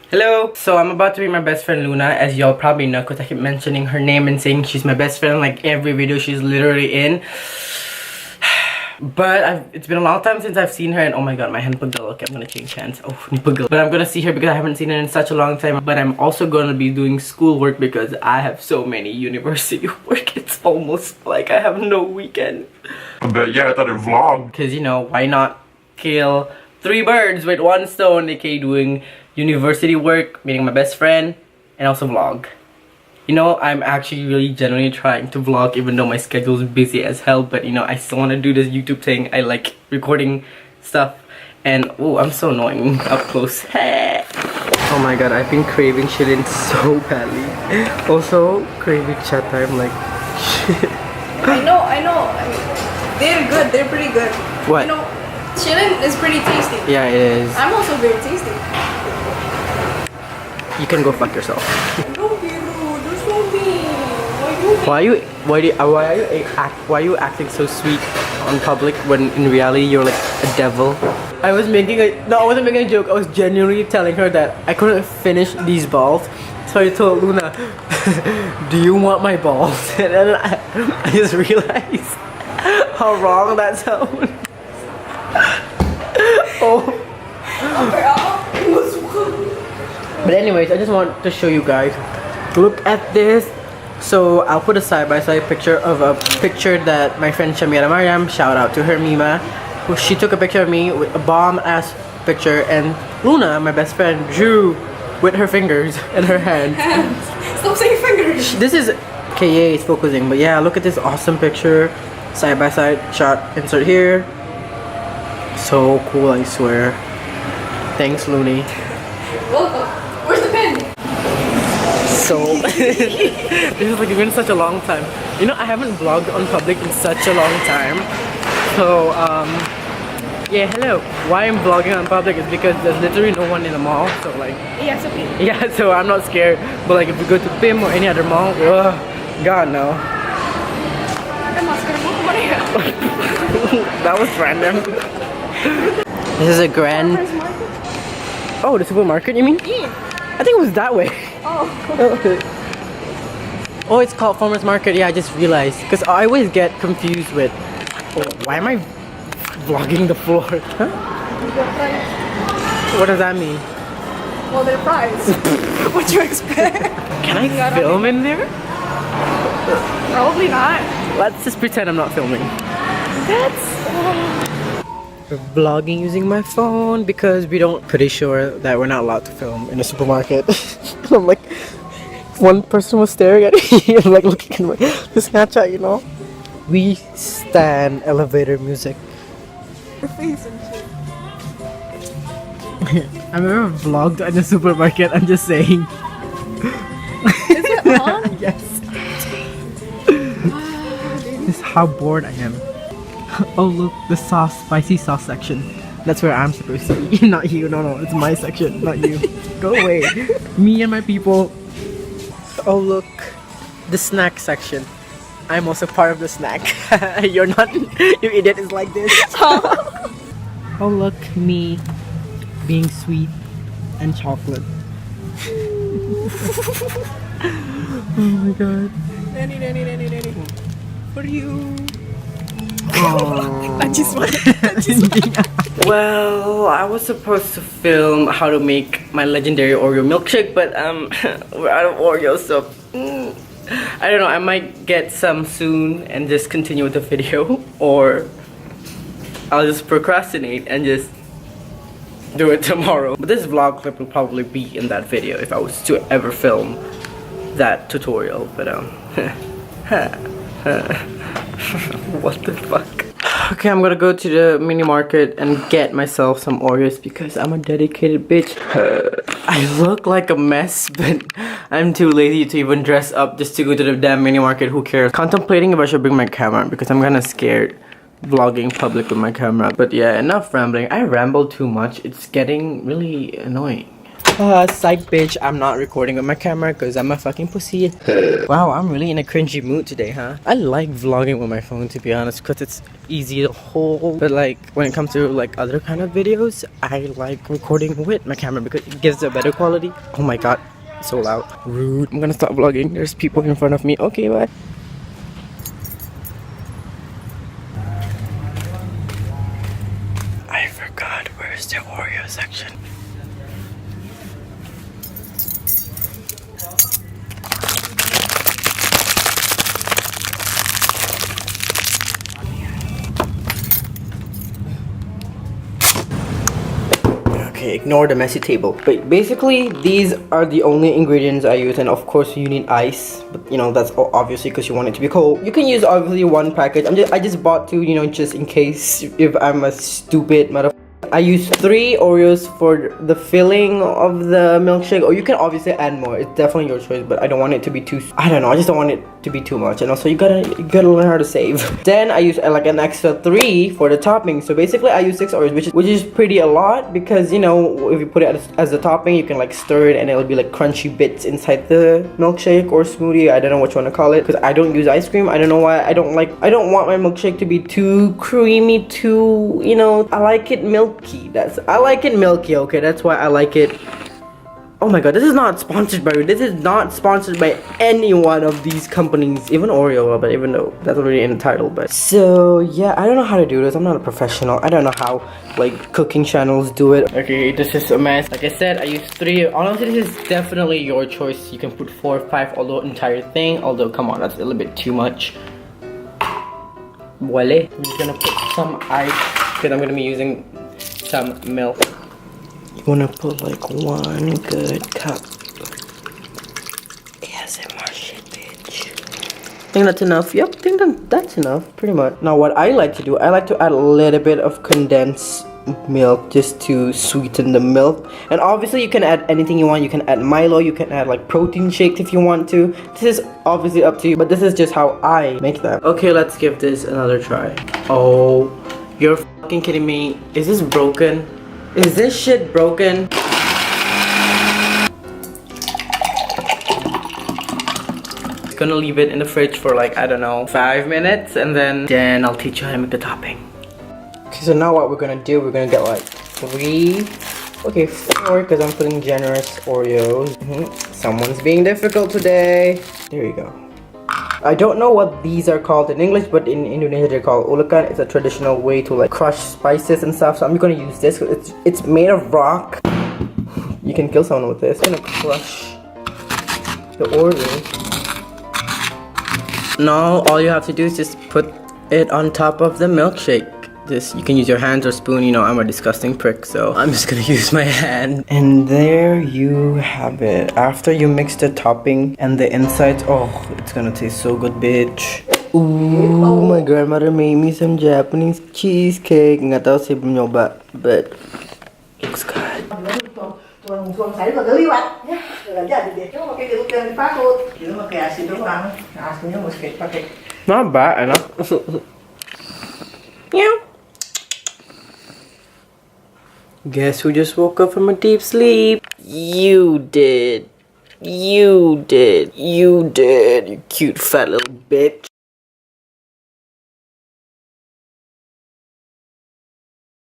Hello! So I'm about to meet my best friend Luna, as y'all probably know because I keep mentioning her name and saying she's my best friend like every video she's literally in. But it's been a long time since I've seen her, and oh my god, my hand pagel. Okay, I'm gonna change hands. Oh, pagel. But I'm gonna see her because I haven't seen her in such a long time. But I'm also gonna be doing schoolwork because I have so many university work. It's almost like I have no weekend. But yeah, I thought it vlog. Because, you know, why not kill 3 birds with 1 stone, aka doing university work, meeting my best friend, and also vlog. You know, I'm actually really genuinely trying to vlog even though my schedule is busy as hell, but you know, I still want to do this YouTube thing. I like recording stuff, and oh, I'm so annoying up close. Oh my god, I've been craving chillin so badly. Also, craving chat time like shit. I know. I mean, they're good. They're pretty good. What? You know, chillin is pretty tasty. Yeah, it is. I'm also very tasty. You can go fuck yourself. Don't be rude. You're so mean. Why are you acting so sweet on public when in reality you're like a devil? I wasn't making a joke. I was genuinely telling her that I couldn't finish these balls. So I told Luna, do you want my balls? And then I just realized how wrong that sounds. Oh. But anyways, I just want to show you guys. Look at this. So I'll put a side-by-side picture of a picture that my friend Shamira Mariam, shout out to her Mima, she took a picture of me with a bomb-ass picture, and Luna, my best friend, drew with her fingers and her hands. Stop saying fingers. This is KA is focusing, but yeah, look at this awesome picture. Side-by-side shot, insert here. So cool, I swear. Thanks, Looney. Welcome. Where's the pen? So this is like been such a long time. You know, I haven't vlogged on public in such a long time. So yeah, hello. Why I'm vlogging on public is because there's literally no one in the mall. So like Yeah, it's okay. yeah, so I'm not scared. But like if we go to PIM or any other mall, God no. I'm not scared of money. That was random. This is a grand. Oh, the supermarket, you mean? Yeah. I think it was that way. Oh. Oh, it's called farmer's market. Yeah, I just realized. Because I always get confused with... Oh, why am I vlogging the floor? Huh? What does that mean? Well, they're fries. What you expect? Can I film in there? Probably not. Let's just pretend I'm not filming. That's... We're vlogging using my phone because we don't... Pretty sure that we're not allowed to film in a supermarket. I'm like... One person was staring at me. I'm like looking at my Snapchat, you know? We stand elevator music. Your face and shit. I've never vlogged in a supermarket, I'm just saying. Is it on? Yes. This is how bored I am. Oh look, the sauce, spicy sauce section. That's where I'm supposed to be. Not you, no, it's my section, not you. Go away. Me and my people. Oh look, the snack section. I'm also part of the snack. You're not, you idiot is like this. Oh look, me being sweet and chocolate. Oh my god. Danny. For you. Oh. I just want Well, I was supposed to film how to make my legendary Oreo milkshake, but we're out of Oreo, so I don't know. I might get some soon and just continue with the video, or I'll just procrastinate and just do it tomorrow. But this vlog clip will probably be in that video if I was to ever film that tutorial. But what the fuck? Okay, I'm gonna go to the mini market and get myself some Oreos because I'm a dedicated bitch. I look like a mess, but I'm too lazy to even dress up just to go to the damn mini market. Who cares? Contemplating if I should bring my camera because I'm kinda scared vlogging public with my camera. But yeah, enough rambling. I ramble too much. It's getting really annoying. Psych bitch, I'm not recording with my camera because I'm a fucking pussy. Wow, I'm really in a cringy mood today, huh? I like vlogging with my phone, to be honest, because it's easy to hold. But like, when it comes to like other kind of videos, I like recording with my camera because it gives a better quality. Oh my god, so loud. Rude. I'm gonna stop vlogging. There's people in front of me. Okay, bye. I forgot, where's the Oreo section? Okay, ignore the messy table. But basically, these are the only ingredients I use, and of course you need ice. But you know, that's obviously because you want it to be cold. You can use obviously one package. I just bought two, you know, just in case if I'm a stupid motherfucker. I use 3 Oreos for the filling of the milkshake, or you can obviously add more. It's definitely your choice, but I don't want it to be too, I don't know, I just don't want it to be too much. And also you gotta learn how to save. Then I use like an extra 3 for the topping. So basically I use 6 Oreos, which is pretty a lot, because you know, if you put it as a topping, you can like stir it and it'll be like crunchy bits inside the milkshake or smoothie. I don't know what you want to call it, because I don't use ice cream. I don't know why. I don't want my milkshake to be too creamy, too, you know, I like it milky. I like it milky, okay? That's why I like it. Oh my god, this is not sponsored by any one of these companies, even Oreo, but even though that's already in the title. But so yeah, I don't know how to do this. I'm not a professional. I don't know how like cooking channels do it. Okay, this is a mess. Like I said, I use 3. Honestly, this is definitely your choice. You can put 4 or 5 although entire thing. Although come on, that's a little bit too much. Voila. I'm just gonna put some ice because I'm gonna be using some milk. You wanna put like 1 good cup. ASMR shit, bitch. I think that's enough. Yep, I think that's enough, pretty much. Now what I like to do, I like to add a little bit of condensed milk just to sweeten the milk. And obviously you can add anything you want. You can add Milo, you can add like protein shakes if you want to. This is obviously up to you, but this is just how I make them. Okay, let's give this another try. Oh, you're fucking kidding me. Is this broken? Is this shit broken? Just gonna leave it in the fridge for like, I don't know, 5 minutes, and then I'll teach you how to make the topping. Okay, so now what we're gonna do, we're gonna get like 3, okay, 4, because I'm putting generous Oreos. Someone's being difficult today. There you go. I don't know what these are called in English, but in Indonesia they're called ulukan. It's a traditional way to like crush spices and stuff. So I'm gonna use this. It's made of rock. You can kill someone with this. I'm gonna crush the Oreo. Now all you have to do is just put it on top of the milkshake. You can use your hands or spoon. You know, I'm a disgusting prick, so I'm just gonna use my hand. And there you have it. After you mix the topping and the insides, oh, it's gonna taste so good, bitch. Ooh, my grandmother made me some Japanese cheesecake. Nggak tahu sih, belum nyoba, but looks good. Not bad, enak. Yeah. Guess who just woke up from a deep sleep? You did. You did. You did. You cute fat little bitch.